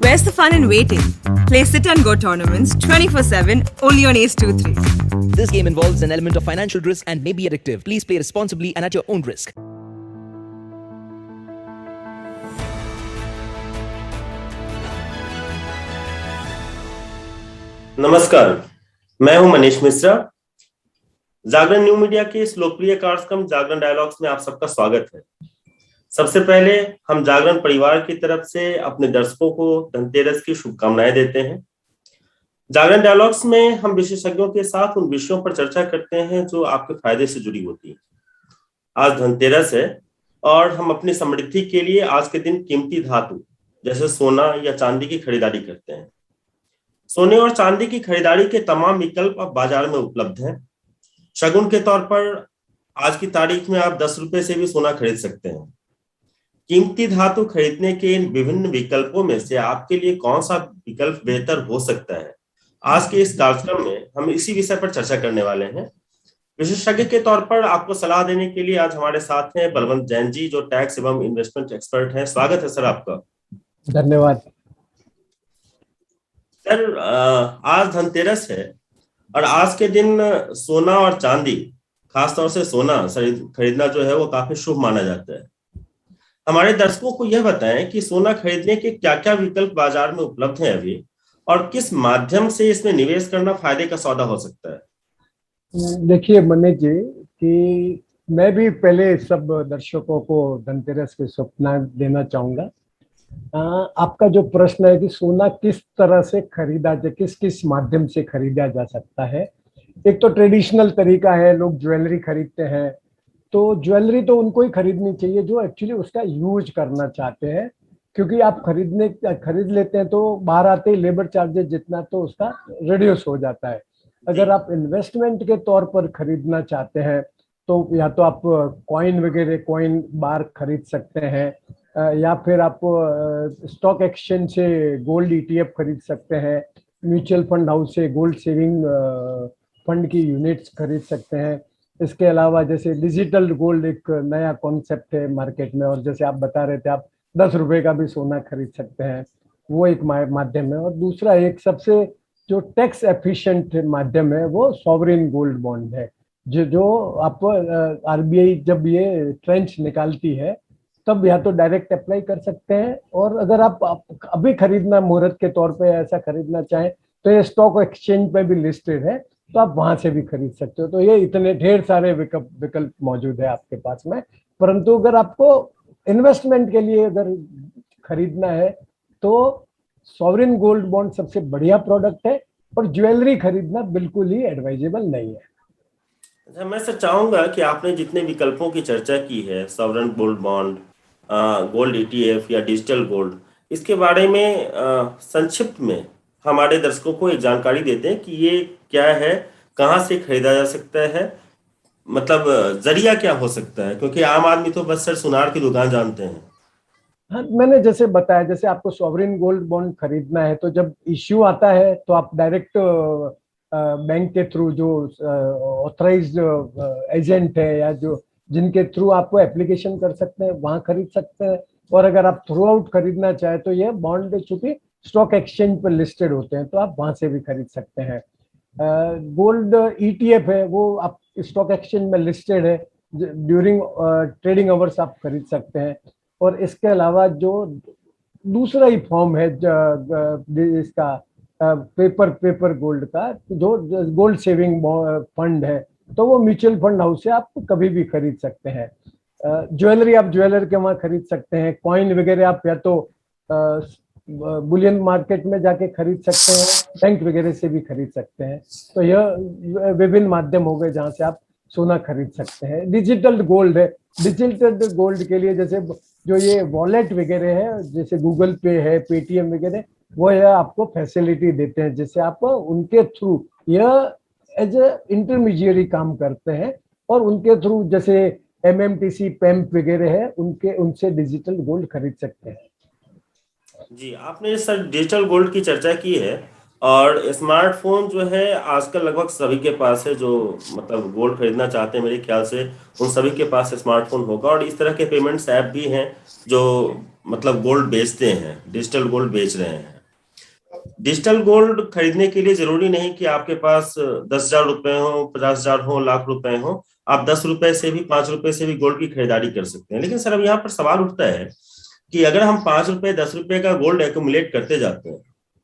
Where's the fun in waiting? Play sit and go tournaments 24/7 only on Ace 2-3. This game involves an element of financial risk and may be addictive. Please play responsibly and at your own risk. नमस्कार, मैं हूं मनीष मिश्रा। जागरण new media के इस लोकप्रिय कार्यक्रम जागरण dialogues में आप सबका स्वागत है। सबसे पहले हम जागरण परिवार की तरफ से अपने दर्शकों को धनतेरस की शुभकामनाएं देते हैं। जागरण डायलॉग्स में हम विशेषज्ञों के साथ उन विषयों पर चर्चा करते हैं जो आपके फायदे से जुड़ी होती है। आज धनतेरस है और हम अपनी समृद्धि के लिए आज के दिन कीमती धातु जैसे सोना या चांदी की खरीदारी करते हैं। सोने और चांदी की खरीदारी के तमाम विकल्प अब बाजार में उपलब्ध हैं। शगुन के तौर पर आज की तारीख में आप 10 रुपए से भी सोना खरीद सकते हैं। कीमती धातु खरीदने के इन विभिन्न विकल्पों में से आपके लिए कौन सा विकल्प बेहतर हो सकता है, आज के इस कार्यक्रम में हम इसी विषय पर चर्चा करने वाले हैं। विशेषज्ञ के तौर पर आपको सलाह देने के लिए आज हमारे साथ हैं बलवंत जैन जी, जो टैक्स एवं इन्वेस्टमेंट एक्सपर्ट हैं। स्वागत है सर आपका। धन्यवाद सर। आज धनतेरस है और आज के दिन सोना और चांदी, खासतौर से सोना खरीदना जो है वो काफी शुभ माना जाता है। हमारे दर्शकों को यह बताएं कि सोना खरीदने के क्या क्या विकल्प बाजार में उपलब्ध हैं अभी, और किस माध्यम से इसमें निवेश करना फायदे का सौदा हो सकता है। देखिए मनीष जी, कि मैं भी पहले सब दर्शकों को धनतेरस की शुभकामनाएं देना चाहूंगा। आपका जो प्रश्न है कि सोना किस तरह से खरीदा जाए, किस किस माध्यम से खरीदा जा सकता है। एक तो ट्रेडिशनल तरीका है, लोग ज्वेलरी खरीदते हैं, तो ज्वेलरी तो उनको ही खरीदनी चाहिए जो एक्चुअली उसका यूज करना चाहते हैं, क्योंकि आप खरीद लेते हैं तो बाहर आते ही लेबर चार्जेस जितना तो उसका रिड्यूस हो जाता है। अगर आप इन्वेस्टमेंट के तौर पर खरीदना चाहते हैं तो या तो आप कॉइन बार खरीद सकते हैं, या फिर आप स्टॉक एक्सचेंज से गोल्ड ETF खरीद सकते हैं, म्यूचुअल फंड हाउस से गोल्ड सेविंग फंड की यूनिट्स खरीद सकते हैं। इसके अलावा जैसे डिजिटल गोल्ड एक नया कॉन्सेप्ट है मार्केट में, और जैसे आप बता रहे थे आप 10 रुपए का भी सोना खरीद सकते हैं, वो एक माध्यम है। और दूसरा एक सबसे जो टैक्स एफिशिएंट माध्यम है वो सॉवरेन गोल्ड बॉन्ड है, जो आप RBI जब ये ट्रेंच निकालती है तब या तो डायरेक्ट अप्लाई कर सकते हैं, और अगर आप अभी खरीदना मुहूर्त के तौर पे ऐसा खरीदना चाहें तो ये स्टॉक एक्सचेंज पे भी लिस्टेड है, तो आप वहां से भी खरीद सकते हो। तो ये इतने ढेर सारे विकल्प मौजूद है आपके पास में। परंतु अगर आपको इन्वेस्टमेंट के लिए अगर खरीदना है तो सॉवरेन गोल्ड बॉन्ड सबसे बढ़िया प्रोडक्ट है, और ज्वेलरी खरीदना बिल्कुल ही एडवाइजेबल नहीं है। अच्छा, मैं सर चाहूंगा कि आपने जितने विकल्पों की चर्चा की है, sovereign gold bond, gold ETF या डिजिटल गोल्ड, इसके बारे में संक्षिप्त में हमारे दर्शकों को एक जानकारी देते हैं कि ये क्या है, कहाँ से खरीदा जा सकता है, मतलब जरिया क्या हो सकता है, क्योंकि आम आदमी तो बस सर सुनार की दुकान जानते हैं। हाँ, मैंने जैसे बताया, जैसे आपको सॉवरेन गोल्ड बॉन्ड खरीदना है तो जब इश्यू आता है तो आप डायरेक्ट बैंक के थ्रू जो ऑथराइज्ड एजेंट है या जो जिनके थ्रू आपको एप्लीकेशन कर सकते हैं वहां खरीद सकते हैं। और अगर आप थ्रू आउट खरीदना चाहे तो ये बॉन्ड चूंकि स्टॉक एक्सचेंज पर लिस्टेड होते हैं तो आप वहां से भी खरीद सकते हैं। गोल्ड ETF है, वो आप स्टॉक एक्सचेंज में लिस्टेड है, ड्यूरिंग ट्रेडिंग आवर्स आप खरीद सकते हैं। और इसके अलावा जो दूसरा ही फॉर्म है इसका पेपर गोल्ड का, जो गोल्ड सेविंग फंड है, तो वो म्यूचुअल फंड हाउस से आप कभी भी खरीद सकते हैं। ज्वेलरी आप ज्वेलर के वहाँ खरीद सकते हैं। कॉइन वगैरह आप या तो बुलियन मार्केट में जाके खरीद सकते हैं, बैंक वगैरह से भी खरीद सकते हैं। तो यह विभिन्न माध्यम हो गए जहाँ से आप सोना खरीद सकते हैं। डिजिटल गोल्ड है, डिजिटल गोल्ड के लिए जैसे जो ये वॉलेट वगैरह है, जैसे गूगल पे है, पेटीएम वगैरह, वो यह आपको फैसिलिटी देते हैं, जिससे आप उनके थ्रू यह एज ए इंटरमीडिएरी काम करते हैं, और उनके थ्रू जैसे MMTC पैम्प वगैरह है, उनसे डिजिटल गोल्ड खरीद सकते हैं। जी, आपने सर डिजिटल गोल्ड की चर्चा की है, और स्मार्टफोन जो है आजकल लगभग सभी के पास है, जो मतलब गोल्ड खरीदना चाहते हैं मेरे ख्याल से उन सभी के पास स्मार्टफोन होगा। और इस तरह के पेमेंट्स ऐप भी हैं जो मतलब गोल्ड बेचते हैं, डिजिटल गोल्ड बेच रहे हैं। डिजिटल गोल्ड खरीदने के लिए जरूरी नहीं कि आपके पास 10,000 रुपए हो, 50,000 हो, लाख रुपए हो। आप 10 रुपए से भी, 5 रुपए से भी गोल्ड की खरीदारी कर सकते हैं। लेकिन सर अब यहाँ पर सवाल उठता है कि अगर हम 5 रुपए 10 रुपए का गोल्ड एक्यूमुलेट करते जाते हैं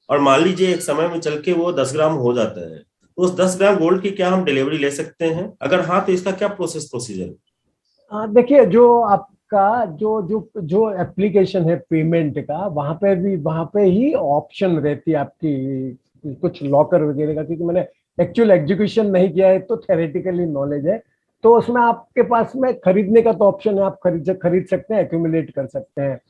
और मान लीजिए एक समय में चल के वो 10 ग्राम हो जाता है, तो उस 10 ग्राम गोल्ड की क्या हम डिलीवरी ले सकते हैं? अगर हाँ, तो इसका क्या प्रोसीजर है? देखिए, जो आपका जो जो जो एप्लीकेशन है पेमेंट का, वहां पे ही ऑप्शन रहती है आपकी कुछ लॉकर वगैरह का, क्योंकि मैंने एक्चुअल एग्जीक्यूशन नहीं किया है, तो थेरेटिकली नॉलेज है। तो उसमें आपके पास में खरीदने का तो ऑप्शन है, आप खरीद सकते हैं, एक्यूमुलेट कर सकते हैं।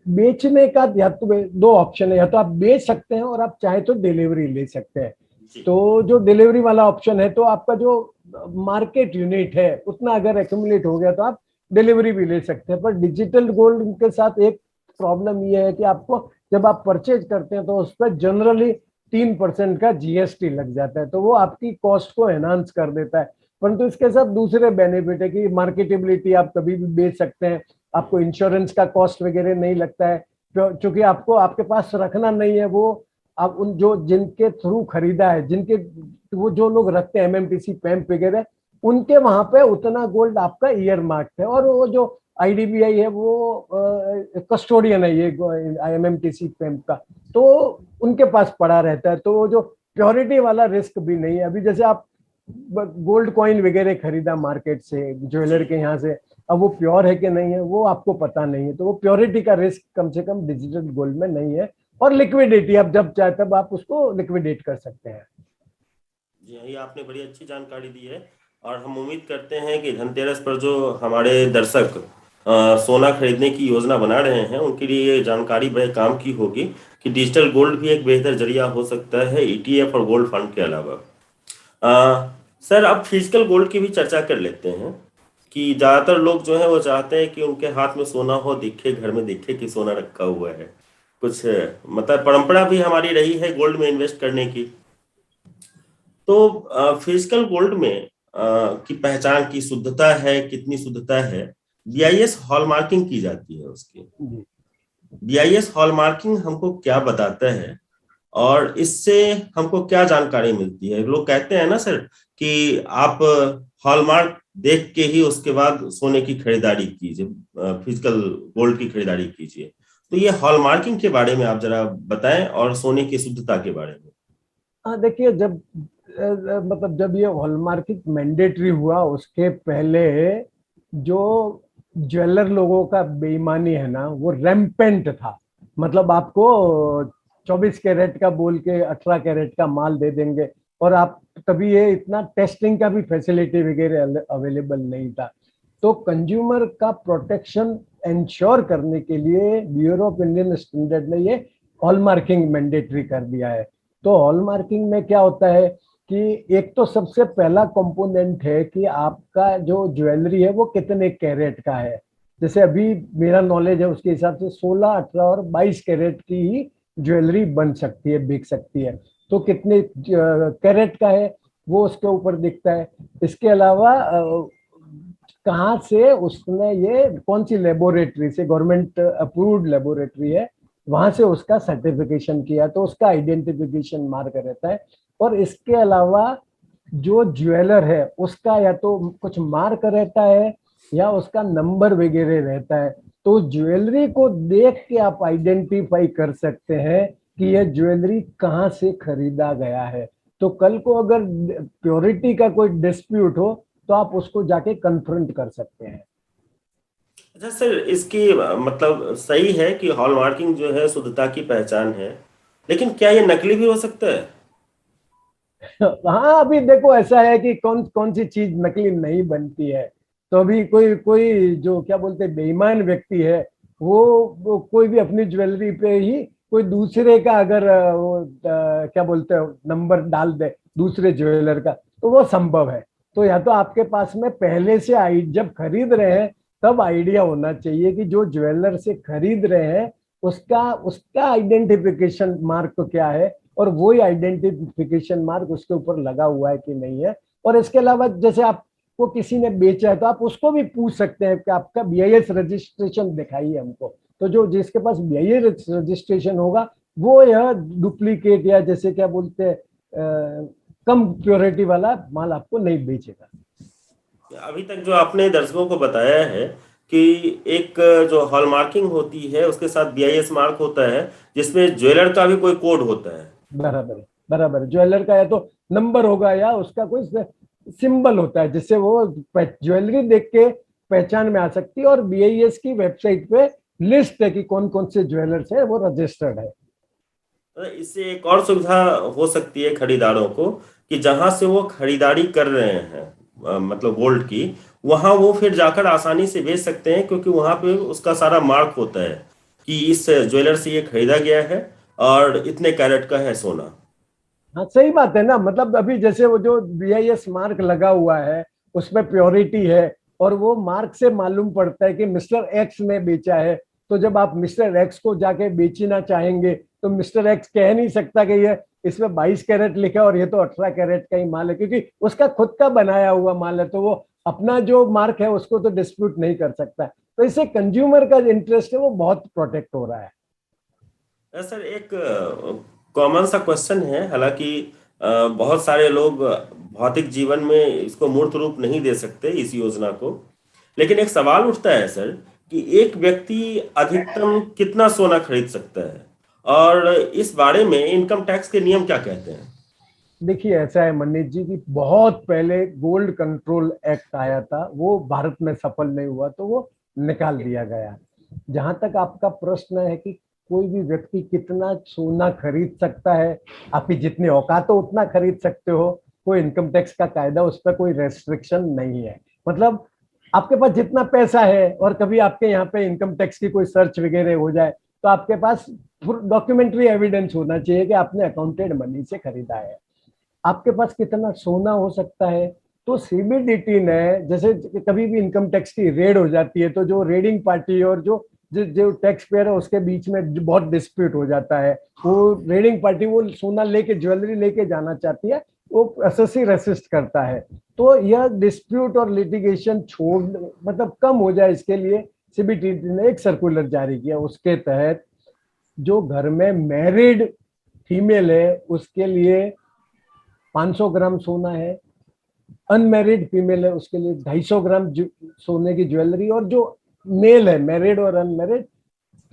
बेचने का या तो दो ऑप्शन है, या तो आप बेच सकते हैं और आप चाहे तो डिलीवरी ले सकते हैं। तो जो डिलीवरी वाला ऑप्शन है, तो आपका जो मार्केट यूनिट है उतना अगर एक्यूमुलेट हो गया तो आप डिलीवरी भी ले सकते हैं। पर डिजिटल गोल्ड के साथ एक प्रॉब्लम ये है कि आपको जब आप परचेज करते हैं तो उस पर जनरली 3% का जीएसटी लग जाता है, तो वो आपकी कॉस्ट को एनहांस कर देता है। परंतु इसके साथ दूसरे बेनिफिट है कि मार्केटेबिलिटी, आप कभी भी बेच सकते हैं, आपको इंश्योरेंस का कॉस्ट वगैरह नहीं लगता है, क्योंकि आपको आपके पास रखना नहीं है। वो आप उन जो जिनके थ्रू खरीदा है, जिनके वो जो लोग रखते हैं एमएमटीसी पैम्प वगैरह, उनके वहां पे उतना गोल्ड आपका ईयर मार्क है, और वो जो आईडीबीआई है वो कस्टोडियन है ये एमएमटीसी पैम्प का, तो उनके पास पड़ा रहता है। तो वो जो प्योरिटी वाला रिस्क भी नहीं है। अभी जैसे आप गोल्ड कॉइन वगैरह खरीदा मार्केट से, ज्वेलर के यहाँ से, अब वो प्योर है कि नहीं है वो आपको पता नहीं है, तो वो प्योरिटी का रिस्क कम से कम डिजिटल गोल्ड में नहीं है। और लिक्विडिटी, आप जब चाहे तब आप उसको लिक्विडेट कर सकते हैं। जी हाँ, ये आपने बड़ी अच्छी जानकारी दी है, और हम उम्मीद करते हैं कि धनतेरस पर जो हमारे दर्शक सोना खरीदने की योजना बना रहे हैं उनके लिए ये जानकारी बड़े काम की होगी कि डिजिटल गोल्ड भी एक बेहतर जरिया हो सकता है ईटीएफ और गोल्ड फंड के अलावा। सर, अब फिजिकल गोल्ड की भी चर्चा कर लेते हैं कि ज्यादातर लोग जो है वो चाहते हैं कि उनके हाथ में सोना हो, दिखे, घर में दिखे कि सोना रखा हुआ है। कुछ मतलब परंपरा भी हमारी रही है गोल्ड में इन्वेस्ट करने की। तो फिजिकल गोल्ड में की पहचान की शुद्धता है, कितनी शुद्धता है? बीआईएस हॉलमार्किंग की जाती है उसकी। बीआईएस हॉलमार्किंग हमको क्या बताता है और इससे हमको क्या जानकारी मिलती है? लोग कहते हैं ना सर कि आप हॉलमार्क देख के ही उसके बाद सोने की खरीदारी कीजिए, फिजिकल गोल्ड की खरीदारी कीजिए। तो ये हॉलमार्किंग के बारे में आप जरा बताएं और सोने की शुद्धता के बारे में। देखिए, जब ये हॉलमार्किंग मैंडेटरी हुआ उसके पहले जो ज्वेलर लोगों का बेईमानी है ना, वो रैम्पेंट था। मतलब आपको 24 कैरेट का बोल के 18 कैरेट का माल दे देंगे, और आप तभी ये इतना टेस्टिंग का भी फैसिलिटी वगैरह अवेलेबल नहीं था। तो कंज्यूमर का प्रोटेक्शन इंश्योर करने के लिए ब्यूरो ऑफ इंडियन स्टैंडर्ड ने ये हॉलमार्किंग मैंडेटरी कर दिया है। तो हॉलमार्किंग में क्या होता है कि एक तो सबसे पहला कंपोनेंट है कि आपका जो ज्वेलरी है वो कितने कैरेट का है। जैसे अभी मेरा नॉलेज है उसके हिसाब से 16, 18 और 22 कैरेट की ही ज्वेलरी बन सकती है, बिक सकती है। तो कितने कैरेट का है वो उसके ऊपर दिखता है। इसके अलावा कहाँ से उसने, ये कौन सी लेबोरेटरी से, गवर्नमेंट अप्रूव्ड लेबोरेटरी है, वहां से उसका सर्टिफिकेशन किया, तो उसका आइडेंटिफिकेशन मार्क रहता है। और इसके अलावा जो ज्वेलर है उसका या तो कुछ मार्क रहता है या उसका नंबर वगैरह रहता है। तो ज्वेलरी को देख के आप आइडेंटिफाई कर सकते हैं कि यह ज्वेलरी कहाँ से खरीदा गया है। तो कल को अगर प्योरिटी का कोई डिस्प्यूट हो तो आप उसको जाके कन्फ्रंट कर सकते हैं। अच्छा सर, इसकी मतलब सही है कि हॉलमार्किंग जो है शुद्धता की पहचान है, लेकिन क्या ये नकली भी हो सकता है? हाँ, अभी देखो ऐसा है कि कौन कौन सी चीज नकली नहीं बनती है। तो अभी कोई कोई जो क्या बोलते हैं बेईमान व्यक्ति है, वो कोई भी अपनी ज्वेलरी पे ही कोई दूसरे का अगर क्या बोलते हैं नंबर डाल दे दूसरे ज्वेलर का, तो वो संभव है। तो या तो आपके पास में पहले से जब खरीद रहे हैं तब आइडिया होना चाहिए कि जो ज्वेलर से खरीद रहे हैं उसका उसका आइडेंटिफिकेशन मार्क क्या है, और वही आइडेंटिफिकेशन मार्क उसके ऊपर लगा हुआ है कि नहीं है। और इसके अलावा जैसे आपको किसी ने बेचा है तो आप उसको भी पूछ सकते हैं कि आपका बीआईएस रजिस्ट्रेशन दिखाइए हमको, तो जो जिसके पास BIS रजिस्ट्रेशन होगा वो यह डुप्लीकेट या जैसे क्या बोलते हैं कम प्योरिटी वाला माल आपको नहीं बेचेगा। अभी तक जो आपने दर्शकों को बताया है कि एक जो हॉलमार्किंग होती है उसके साथ BIS मार्क होता है, जिसमें ज्वेलर का भी कोई कोड होता है। बराबर है, बराबर है। ज्वेलर का या तो नंबर होगा या उसका कोई सिंबल होता है जिससे वो ज्वेलरी देख के पहचान में आ सकती है, और BIS की वेबसाइट पे लिस्ट है कि कौन कौन से ज्वेलर्स है वो रजिस्टर्ड है। इससे एक और सुविधा हो सकती है खरीदारों को कि जहां से वो खरीदारी कर रहे हैं मतलब गोल्ड की, वहां वो फिर जाकर आसानी से बेच सकते हैं, क्योंकि वहां पे उसका सारा मार्क होता है कि इस ज्वेलर से ये खरीदा गया है और इतने कैरेट का है सोना। हाँ सही बात है ना, मतलब अभी जैसे वो जो BIS मार्क लगा हुआ है उसमें प्योरिटी है और वो मार्क से मालूम पड़ता है कि मिस्टर एक्स ने बेचा है, तो जब आप मिस्टर एक्स को जाके बेचना चाहेंगे तो मिस्टर एक्स कह नहीं सकता कि ये इसमें 22 कैरेट लिखा है और ये तो 18 कैरेट का ही माल है, क्योंकि उसका खुद का बनाया हुआ माल है, तो वो अपना जो मार्क है उसको तो डिस्प्यूट नहीं कर सकता। तो इससे कंज्यूमर का इंटरेस्ट है वो बहुत प्रोटेक्ट हो रहा है। सर एक कॉमन सा क्वेश्चन है, हालांकि बहुत सारे लोग भौतिक जीवन में इसको मूर्त रूप नहीं दे सकते इस योजना को, लेकिन एक सवाल उठता है सर कि एक व्यक्ति अधिकतम कितना सोना खरीद सकता है, और इस बारे में इनकम टैक्स के नियम क्या कहते हैं? देखिए ऐसा है मनीष जी कि बहुत पहले गोल्ड कंट्रोल एक्ट आया था, वो भारत में सफल नहीं हुआ तो वो निकाल दिया गया। जहां तक आपका प्रश्न है कि कोई भी व्यक्ति कितना सोना खरीद सकता है, आपकी जितनी औकात हो उतना खरीद सकते हो, कोई इनकम टैक्स का कायदा उस पर कोई रेस्ट्रिक्शन नहीं है। मतलब आपके पास जितना पैसा है और कभी आपके यहाँ पे इनकम टैक्स की कोई सर्च वगैरह हो जाए तो आपके पास डॉक्यूमेंट्री एविडेंस होना चाहिए कि आपने अकाउंटेड मनी से खरीदा है। आपके पास कितना सोना हो सकता है, तो CBDT ने जैसे कभी भी इनकम टैक्स की रेड हो जाती है तो जो रेडिंग पार्टी और जो टैक्स पेयर है उसके बीच में बहुत डिस्प्यूट हो जाता है। वो रेडिंग पार्टी वो सोना लेके ज्वेलरी लेके जाना चाहती है, वो SSC रेसिस्ट करता है। तो यह डिस्प्यूट और लिटिगेशन छोड़ मतलब कम हो जाए, इसके लिए CBDT ने एक सर्कुलर जारी किया। उसके तहत जो घर में मैरिड फीमेल है उसके लिए 500 ग्राम सोना है, अनमैरिड फीमेल है उसके लिए 250 ग्राम सोने की ज्वेलरी, और जो मेल है मैरिड और अनमैरिड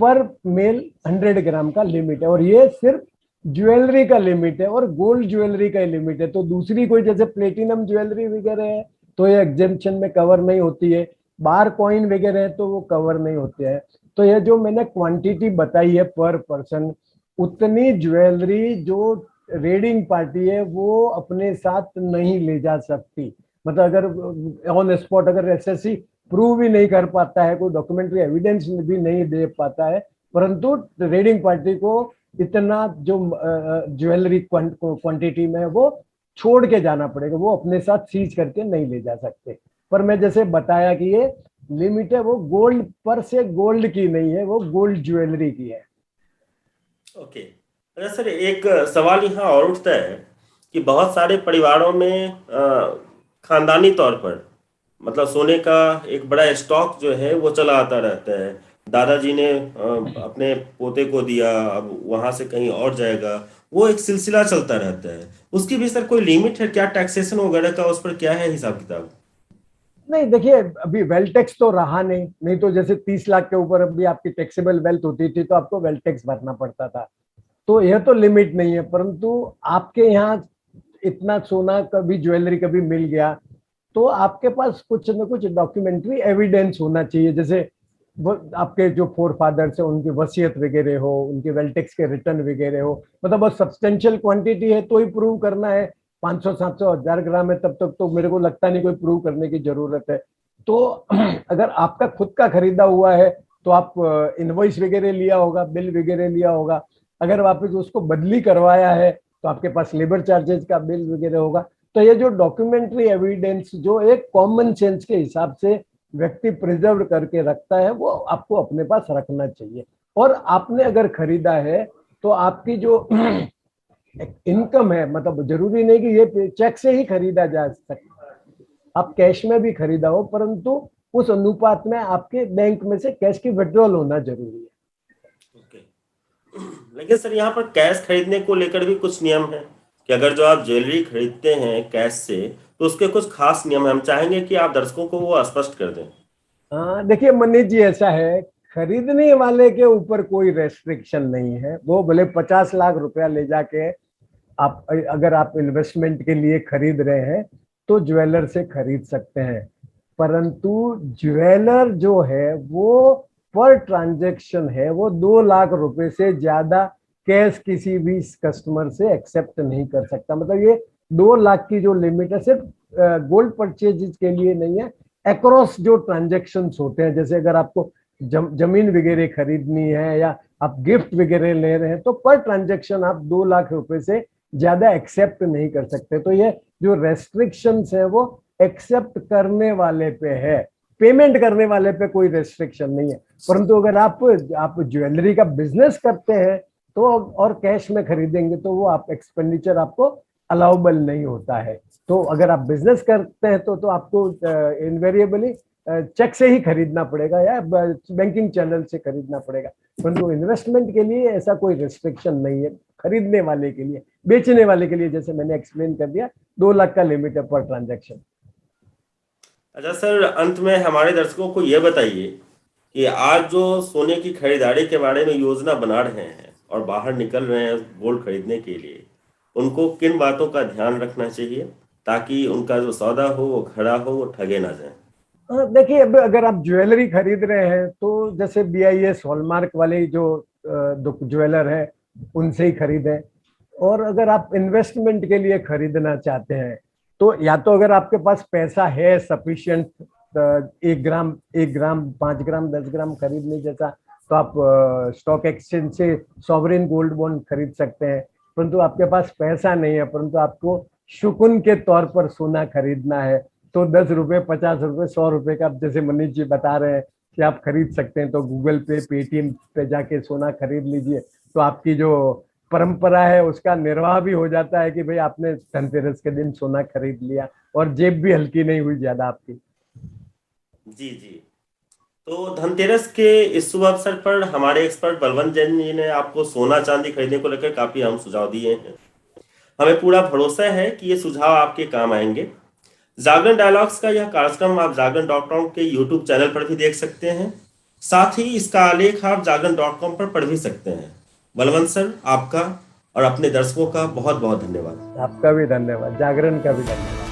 पर मेल 100 ग्राम का लिमिट है। और ये सिर्फ ज्वेलरी का लिमिट है और गोल्ड ज्वेलरी का लिमिट है। तो दूसरी कोई जैसे प्लेटिनम ज्वेलरी वगैरह है तो ये एग्जेम्पशन में कवर नहीं होती है, बार कॉइन वगैरह है तो वो कवर नहीं होते हैं। तो ये जो मैंने क्वांटिटी बताई है पर पर्सन, उतनी ज्वेलरी जो रेडिंग पार्टी है वो अपने साथ नहीं ले जा सकती। मतलब अगर ऑन स्पॉट अगर SSC प्रूव भी नहीं कर पाता है, कोई डॉक्यूमेंट्री एविडेंस भी नहीं दे पाता है, परंतु रेडिंग पार्टी को इतना जो ज्वेलरी क्वांटिटी में वो छोड़ के जाना पड़ेगा, वो अपने साथ सीज करके नहीं ले जा सकते। पर मैं जैसे बताया कि ये लिमिट है वो गोल्ड पर से गोल्ड की नहीं है, वो गोल्ड ज्वेलरी की है। ओके अच्छा सर, एक सवाल यहाँ और उठता है कि बहुत सारे परिवारों में खानदानी तौर पर मतलब सोने का एक बड़ा स्टॉक जो है वो चला आता रहता है। दादाजी ने अपने पोते को दिया, अब वहां से कहीं और जाएगा, वो एक सिलसिला चलता रहता है। उसकी भी सर कोई लिमिट है क्या? टैक्सेशन वगैरह का उस पर क्या है हिसाब किताब? नहीं देखिए, अभी वेल्थ टैक्स तो रहा नहीं तो जैसे 30 लाख के ऊपर अभी आपकी टैक्सेबल वेल्थ होती थी तो आपको वेल्थ टैक्स भरना पड़ता था, तो यह तो लिमिट नहीं है। परंतु आपके यहाँ इतना सोना कभी ज्वेलरी कभी मिल गया तो आपके पास कुछ न कुछ डॉक्यूमेंट्री एविडेंस होना चाहिए, जैसे वो आपके जो फोर फादर्स है उनकी वसीयत वगैरह हो, उनके वेल्थ टैक्स के रिटर्न वगैरह हो, मतलब बहुत सब्सटेंशियल क्वांटिटी है तो ही प्रूव करना है। 500 700 1000 ग्राम है तब तक तो मेरे को लगता नहीं कोई प्रूव करने की जरूरत है। तो अगर आपका खुद का खरीदा हुआ है तो आप इनवॉइस वगैरह लिया होगा, बिल वगैरह लिया होगा। अगर वापस उसको बदली करवाया है तो आपके पास लेबर चार्जेस का बिल वगैरह होगा। तो ये जो डॉक्यूमेंट्री एविडेंस जो एक कॉमन सेंस के हिसाब से व्यक्ति प्रिजर्व करके रखता है वो आपको अपने पास रखना चाहिए। और आपने अगर खरीदा है तो आपकी जो इनकम है, मतलब जरूरी नहीं कि ये चेक से ही खरीदा जा सकता, आप कैश में भी खरीदा हो, परंतु उस अनुपात में आपके बैंक में से कैश की विड्रॉल होना जरूरी है। लेकिन सर यहाँ पर कैश खरीदने को लेकर भी कुछ नियम है कि अगर जो आप ज्वेलरी खरीदते हैं कैश से तो उसके कुछ खास नियम है, हम चाहेंगे कि आप दर्शकों को वो स्पष्ट कर दें। देखिए मनीष जी, ऐसा है, खरीदने वाले के ऊपर कोई रेस्ट्रिक्शन नहीं है। वो भले 50 लाख रुपया ले जाके आप, अगर आप इन्वेस्टमेंट के लिए खरीद रहे हैं तो ज्वेलर से खरीद सकते हैं, परंतु ज्वेलर जो है वो पर ट्रांजैक्शन है, वो 2 लाख रुपए से ज्यादा कैश किसी भी कस्टमर से एक्सेप्ट नहीं कर सकता। मतलब ये 2 लाख की जो लिमिट है सिर्फ गोल्ड परचेज के लिए नहीं है, अक्रॉस जो ट्रांजैक्शंस होते हैं, जैसे अगर आपको जमीन वगैरह खरीदनी है या आप गिफ्ट वगैरह ले रहे हैं तो पर ट्रांजैक्शन आप 2 लाख रुपए से ज्यादा एक्सेप्ट नहीं कर सकते। तो ये जो रेस्ट्रिक्शंस है वो एक्सेप्ट करने वाले पे है, पेमेंट करने वाले पे कोई रेस्ट्रिक्शन नहीं है। परंतु अगर आप ज्वेलरी का बिजनेस करते हैं तो और कैश में खरीदेंगे तो वो आप एक्सपेंडिचर आपको अलाउबल नहीं होता है। तो अगर आप बिजनेस करते हैं तो आपको इनवेरिएबली चेक से ही खरीदना पड़ेगा या बैंकिंग चैनल से खरीदना पड़ेगा, परंतु इन्वेस्टमेंट के लिए ऐसा कोई रिस्ट्रिक्शन नहीं है। खरीदने वाले के लिए, बेचने वाले के लिए जैसे मैंने एक्सप्लेन कर दिया, 2 लाख का लिमिट है पर ट्रांजैक्शन। अच्छा सर, अंत में हमारे दर्शकों को ये बताइए कि आज जो सोने की खरीदारी के बारे में योजना बना रहे हैं और बाहर निकल रहे हैं गोल्ड खरीदने के लिए, उनको किन बातों का ध्यान रखना चाहिए ताकि उनका जो सौदा हो वो खरा हो, वो ठगे ना जाए। देखिए, अब अगर आप ज्वेलरी खरीद रहे हैं तो जैसे BIS हॉलमार्क वाले जो ज्वेलर है उनसे ही खरीदें, और अगर आप इन्वेस्टमेंट के लिए खरीदना चाहते हैं तो या तो अगर आपके पास पैसा है सफिशिएंट 1 ग्राम 5 ग्राम 10 ग्राम खरीदने जैसा, तो आप स्टॉक एक्सचेंज से सॉवरेन गोल्ड बॉन्ड खरीद सकते हैं। परंतु आपके पास पैसा नहीं है, परंतु आपको शुकुन के तौर पर सोना खरीदना है तो 10 रुपए 50 रुपए 100 रुपए का, जैसे मनीष जी बता रहे हैं कि आप खरीद सकते हैं, तो गूगल पे पेटीएम पे जाके सोना खरीद लीजिए। तो आपकी जो परंपरा है उसका निर्वाह भी हो जाता है कि भाई आपने धनतेरस के दिन सोना खरीद लिया और जेब भी हल्की नहीं हुई ज्यादा आपकी। जी जी, तो धनतेरस के इस शुभ अवसर पर हमारे एक्सपर्ट बलवंत जैन जी ने आपको सोना चांदी खरीदने को लेकर काफी अहम सुझाव दिए हैं। हमें पूरा भरोसा है कि ये सुझाव आपके काम आएंगे। जागरण डायलॉग्स का यह कार्यक्रम आप जागरण.com के यूट्यूब चैनल पर भी देख सकते हैं, साथ ही इसका आलेख आप जागरण.com पर पढ़ भी सकते हैं। बलवंत सर, आपका और अपने दर्शकों का बहुत बहुत धन्यवाद। आपका भी धन्यवाद, जागरण का भी धन्यवाद।